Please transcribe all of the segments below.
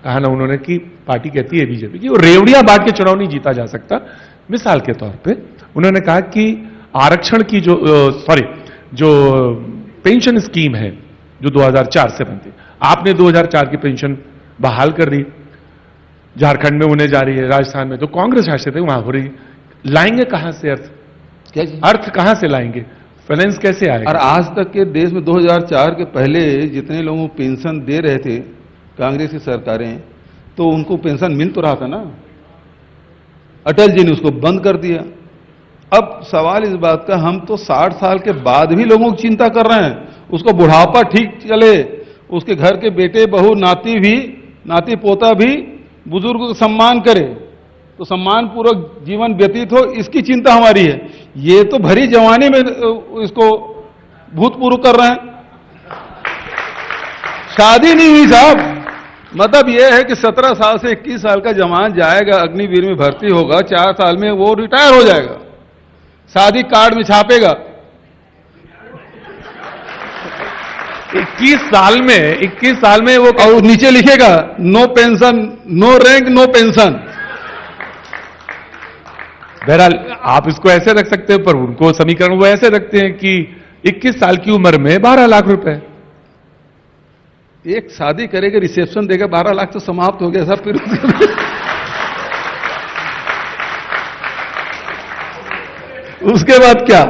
कहा ना उन्होंने कि पार्टी कहती है बीजेपी की, वो रेवड़ियां बांट के चुनाव नहीं जीता जा सकता। मिसाल के तौर पे उन्होंने कहा कि आरक्षण की जो पेंशन स्कीम है जो 2004 से बनती, आपने 2004 की पेंशन बहाल कर दी, झारखंड में होने जा रही है, राजस्थान में तो कांग्रेस शासित है वहां हो रही, लाएंगे कहां से अर्थ? क्या जी? अर्थ कहां से लाएंगे? फाइनेंस कैसे आएगा? और आज तक के देश में 2004 के पहले जितने लोगों को पेंशन दे रहे थे कांग्रेस की सरकारें, तो उनको पेंशन मिल तो रहा था ना। अटल जी ने उसको बंद कर दिया। अब सवाल इस बात का, हम तो 60 साल के बाद भी लोगों की चिंता कर रहे हैं, उसको बुढ़ापा ठीक चले, उसके घर के बेटे बहू नाती पोता भी बुजुर्ग को सम्मान करे, तो सम्मान पूर्वक जीवन व्यतीत हो, इसकी चिंता हमारी है। ये तो भरी जवानी में इसको भूतपूर्व कर रहे हैं। शादी नहीं हुई साहब, मतलब यह है कि 17 साल से 21 साल का जवान जाएगा, अग्निवीर में भर्ती होगा, 4 साल में वो रिटायर हो जाएगा, शादी कार्ड में छापेगा। 21 साल में वो और नीचे लिखेगा no pension, no rank, no pension. बहरहाल आप इसको ऐसे रख सकते हो, पर उनको समीकरण वो ऐसे रखते हैं कि 21 साल की उम्र में 12 लाख रुपए। एक शादी करेगा, रिसेप्शन देगा, 12 लाख तो समाप्त हो गया साहब। फिर उसके बाद क्या?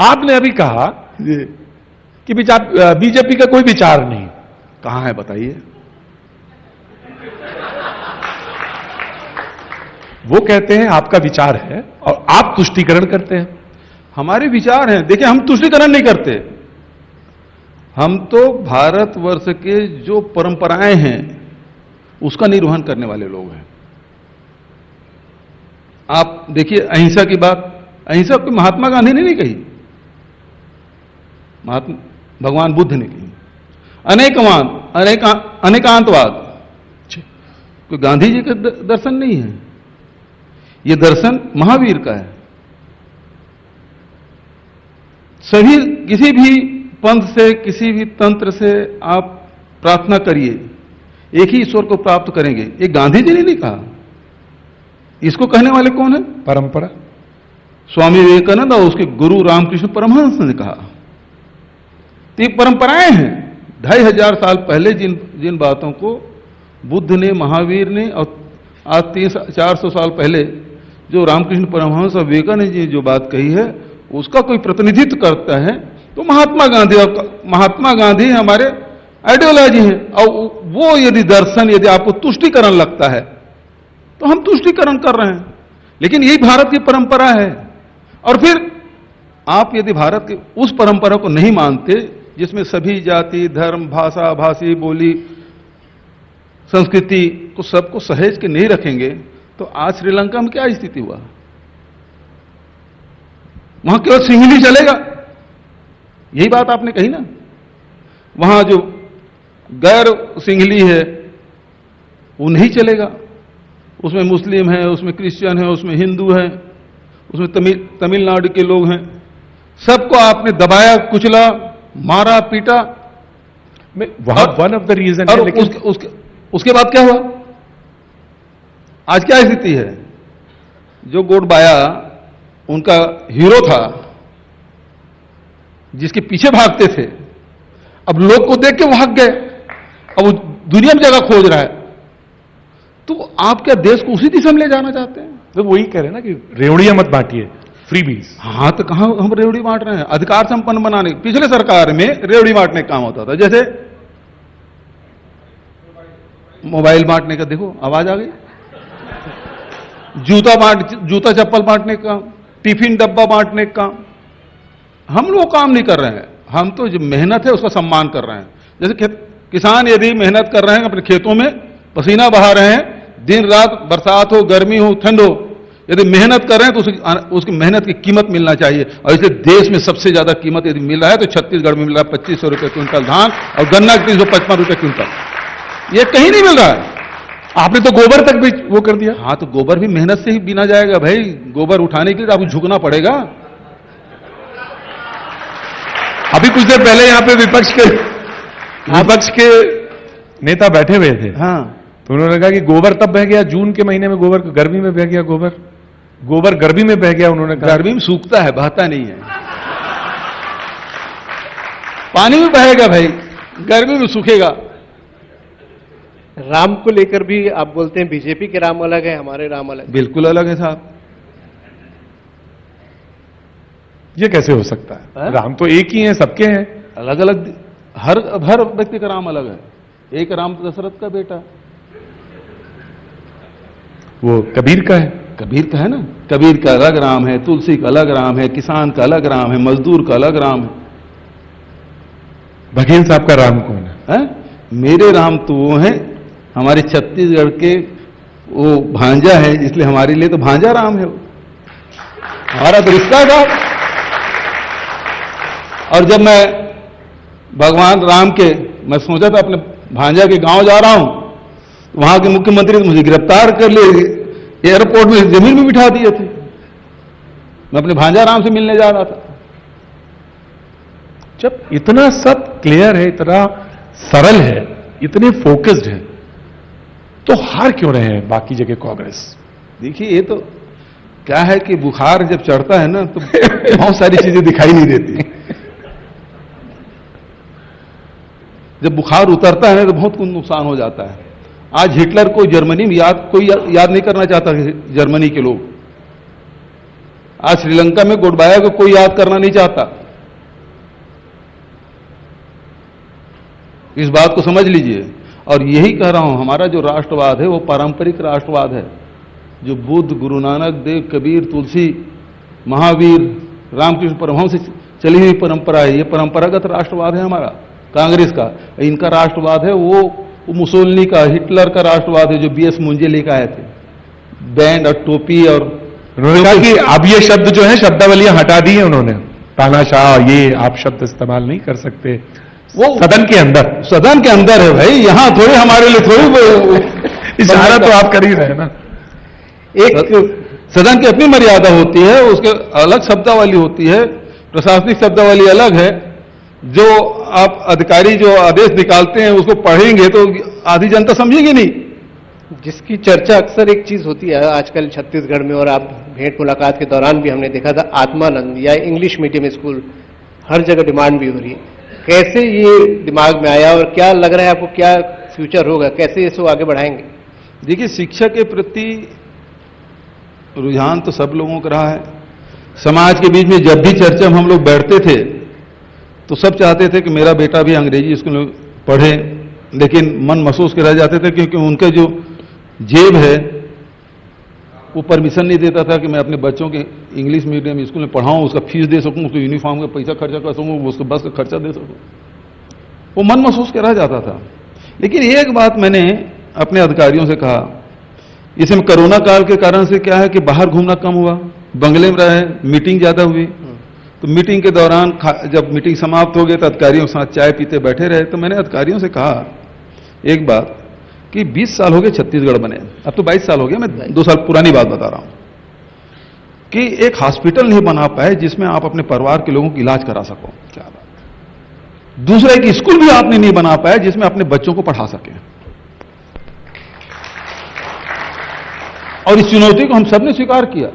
आपने अभी कहा जी कि बीजेपी का कोई विचार नहीं। कहां है बताइए? वो कहते हैं आपका विचार है और आप तुष्टीकरण करते हैं। हमारे विचार हैं। देखिए, हम तुष्टीकरण नहीं करते, हम तो भारतवर्ष के जो परंपराएं हैं उसका निर्वहन करने वाले लोग हैं। आप देखिए अहिंसा की बात, अहिंसा को महात्मा गांधी ने नहीं कही, भगवान बुद्ध ने कही। अनेकांतवाद कोई गांधी जी का दर्शन नहीं है, ये दर्शन महावीर का है। सभी किसी भी पंथ से, किसी भी तंत्र से आप प्रार्थना करिए, एक ही ईश्वर को प्राप्त करेंगे, ये गांधी जी ने नहीं कहा। इसको कहने वाले कौन है? परंपरा। स्वामी विवेकानंद और उसके गुरु रामकृष्ण परमहंस ने कहा। तो ये परंपराएं हैं। 2500 साल पहले जिन बातों को बुद्ध ने, महावीर ने, और आज 300-400 साल पहले जो रामकृष्ण परमहंस और विवेकानंद जी ने जो बात कही है, उसका कोई प्रतिनिधित्व करता है तो महात्मा गांधी। और महात्मा गांधी हमारे आइडियोलॉजी है, और वो यदि दर्शन यदि आपको तुष्टीकरण लगता है तो हम तुष्टीकरण कर रहे हैं, लेकिन यही भारत की परंपरा है। और फिर आप यदि भारत की उस परंपरा को नहीं मानते जिसमें सभी जाति, धर्म, भाषा, भाषी, बोली, संस्कृति को सबको सहेज के नहीं रखेंगे, तो आज श्रीलंका में क्या स्थिति हुआ? वहां केवल सिंहली चलेगा, यही बात आपने कही ना। वहां जो गैर सिंहली है वो नहीं चलेगा, उसमें मुस्लिम है, उसमें क्रिश्चियन है, उसमें हिंदू है, उसमें तमिलनाडु के लोग हैं, सबको आपने दबाया, कुचला, मारा, पीटा। वन ऑफ द रीजन और उसके बाद क्या हुआ? आज क्या स्थिति है? जो गोडबाया उनका हीरो था, जिसके पीछे भागते थे, अब लोग को देख के भाग गए, अब वो दुनिया में जगह खोज रहा है। तो आप क्या देश को उसी दिशा में ले जाना चाहते हैं? तो वही कह रहे हैं ना कि रेवड़ियां मत बांटिए, फ्रीबीज। हाँ, तो कहां हम रेवड़ी बांट रहे हैं? अधिकार संपन्न बनाने, पिछले सरकार में रेवड़ी बांटने का काम होता था, जैसे मोबाइल बांटने का, देखो आवाज आ गई, जूता चप्पल बांटने का, टिफिन डब्बा बांटने का। हम लोग काम नहीं कर रहे हैं, हम तो जो मेहनत है उसका सम्मान कर रहे हैं। जैसे किसान यदि मेहनत कर रहे हैं, अपने खेतों में पसीना बहा रहे हैं, दिन रात, बरसात हो, गर्मी हो, ठंड हो, यदि मेहनत कर रहे हैं तो उसकी मेहनत की कीमत मिलना चाहिए। और इसलिए देश में सबसे ज्यादा कीमत यदि मिल रहा है तो छत्तीसगढ़ में मिल रहा है 2500 रुपए क्विंटल धान, और गन्ना 355 रुपए क्विंटल। ये कहीं नहीं मिल रहा है। आपने तो गोबर तक भी वो कर दिया। हाँ, तो गोबर भी मेहनत से ही बीना जाएगा भाई। गोबर उठाने के लिए आपको झुकना पड़ेगा। अभी कुछ देर पहले यहां पे विपक्ष के नेता बैठे हुए थे, हाँ, तो उन्होंने कहा कि गोबर तब बह गया जून के महीने में, गोबर गर्मी में बह गया, गोबर गर्मी में बह गया, उन्होंने कहा। गर्मी में सूखता है, बहता नहीं है। पानी में बहेगा भाई, गर्मी में सूखेगा। राम को लेकर भी आप बोलते हैं बीजेपी के राम अलग है, हमारे राम अलग है। बिल्कुल अलग है साहब। ये कैसे हो सकता है? है? राम तो एक ही है, सबके हैं। अलग अलग, हर व्यक्ति का राम अलग है। एक राम तो दशरथ का बेटा, वो कबीर का है। कबीर का है ना, कबीर का अलग राम है, तुलसी का अलग राम है, किसान का अलग राम है, मजदूर का अलग राम है। बघेल साहब का राम कौन है? हैं? मेरे राम तो वो हैं हमारे छत्तीसगढ़ के, वो भांजा है, इसलिए हमारे लिए तो भांजा राम है वो। हमारा तो रिश्ता था। और जब मैं भगवान राम के, मैं सोचा था अपने भांजा के गांव जा रहा हूं, तो वहां के मुख्यमंत्री ने मुझे गिरफ्तार कर लिए, एयरपोर्ट में जमीन में बिठा दिए थे। मैं अपने भांजा राम से मिलने जा रहा था। जब इतना सब क्लियर है, इतना सरल है, इतने फोकस्ड है, तो हार क्यों रहे हैं बाकी जगह कांग्रेस? देखिए, ये तो क्या है कि बुखार जब चढ़ता है ना, तो बहुत सारी चीजें दिखाई नहीं देती। जब बुखार उतरता है ना, तो बहुत कुछ नुकसान हो जाता है। आज हिटलर को जर्मनी में कोई याद नहीं करना चाहता, जर्मनी के लोग। आज श्रीलंका में गोडबाया को कोई याद करना नहीं चाहता। इस बात को समझ लीजिए। और यही कह रहा हूं, हमारा जो राष्ट्रवाद है वो पारंपरिक राष्ट्रवाद है, जो बुद्ध, गुरु नानक देव, कबीर, तुलसी, महावीर, रामकृष्ण परमहंस से चली हुई परंपरा है। ये परंपरागत राष्ट्रवाद है हमारा, कांग्रेस का। इनका राष्ट्रवाद है वो मुसोलिनी का, हिटलर का राष्ट्रवाद है, जो बीएस मुंजे लेकर आए थे, बैंड और टोपी। और उन्होंने कहा कि अब ये शब्द जो है, शब्दावलियां हटा दी है उन्होंने, तानाशाह, ये आप शब्द इस्तेमाल नहीं कर सकते। वो सदन के अंदर, सदन के अंदर है भाई, यहां थोड़ी हमारे लिए थोड़ी इशारा तो आप कर ही रहे हैं ना। एक सदन की अपनी मर्यादा होती है, उसके अलग शब्दावली होती है, प्रशासनिक शब्दावली अलग है। जो आप अधिकारी जो आदेश निकालते हैं उसको पढ़ेंगे तो आधी जनता समझेगी नहीं। जिसकी चर्चा अक्सर एक चीज होती है आजकल छत्तीसगढ़ में, और आप भेंट मुलाकात के दौरान भी हमने देखा था, आत्मानंद या इंग्लिश मीडियम स्कूल हर जगह डिमांड भी हो रही है। कैसे ये दिमाग में आया और क्या लग रहा है आपको, क्या फ्यूचर होगा, कैसे इसको आगे बढ़ाएंगे? देखिए, शिक्षा के प्रति रुझान तो सब लोगों का रहा है। समाज के बीच में जब भी चर्चा में हम लोग बैठते थे तो सब चाहते थे कि मेरा बेटा भी अंग्रेजी स्कूल में पढ़े, लेकिन मन महसूस के रह जाते थे क्योंकि उनका जो जेब है वो परमिशन नहीं देता था कि मैं अपने बच्चों के इंग्लिश मीडियम स्कूल में पढ़ाऊं, उसका फीस दे सकूं, उसको यूनिफॉर्म का पैसा खर्चा कर सकूं, उसको बस का खर्चा दे सकूं। वो मन महसूस के रह जाता था। लेकिन एक बात मैंने अपने अधिकारियों से कहा, इसमें कोरोना काल के कारण से क्या है कि बाहर घूमना कम हुआ, बंगले में रहे, मीटिंग ज्यादा हुई। तो मीटिंग के दौरान जब मीटिंग समाप्त हो गई तो अधिकारियों के साथ चाय पीते बैठे रहे। तो मैंने अधिकारियों से कहा एक बात कि 20 साल हो गए छत्तीसगढ़ बने, अब तो 22 साल हो गए, मैं 2 साल पुरानी बात बता रहा हूं, कि एक हॉस्पिटल नहीं बना पाए जिसमें आप अपने परिवार के लोगों का इलाज करा सको। क्या बात। दूसरा, एक स्कूल भी आपने नहीं बना पाया जिसमें अपने बच्चों को पढ़ा सके। और इस चुनौती को हम सबने स्वीकार किया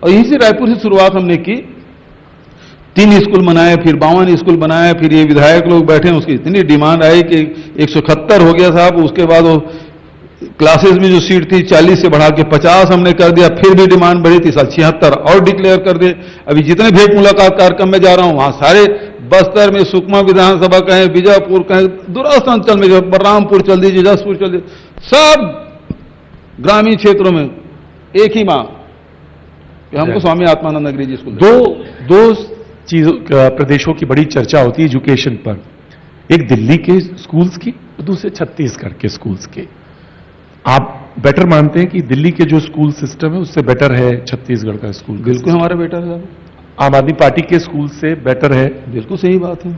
और यहीं से रायपुर से शुरुआत हमने की। 3 स्कूल बनाए, फिर 52 स्कूल बनाए, फिर ये विधायक लोग बैठे, उसकी इतनी डिमांड आई कि 171 हो गया साहब। उसके बाद वो क्लासेस में जो सीट थी 40 से बढ़ा के 50 हमने कर दिया, फिर भी डिमांड बढ़ी थी, साल 76 और डिक्लेयर कर दिए। अभी जितने भेंट मुलाकात कार्यक्रम में जा रहा हूं वहां सारे बस्तर में, सुकमा विधानसभा कहें, बीजापुर कहें, दूरस्थ अंचल में, बलरामपुर चल दीजिए, जसपुर चल दीजिए, सब ग्रामीण क्षेत्रों में एक ही मांग कि हमको स्वामी आत्मानंद अंग्रेजी स्कूल। दो चीजों, प्रदेशों की बड़ी चर्चा होती है एजुकेशन पर, एक दिल्ली के स्कूल्स की और दूसरे छत्तीसगढ़ के स्कूल्स के। आप बेटर मानते हैं कि दिल्ली के जो स्कूल सिस्टम है उससे बेटर है छत्तीसगढ़ का स्कूल? बिल्कुल हमारा बेटा है। आम आदमी पार्टी के स्कूल से बेटर है? बिल्कुल सही बात है।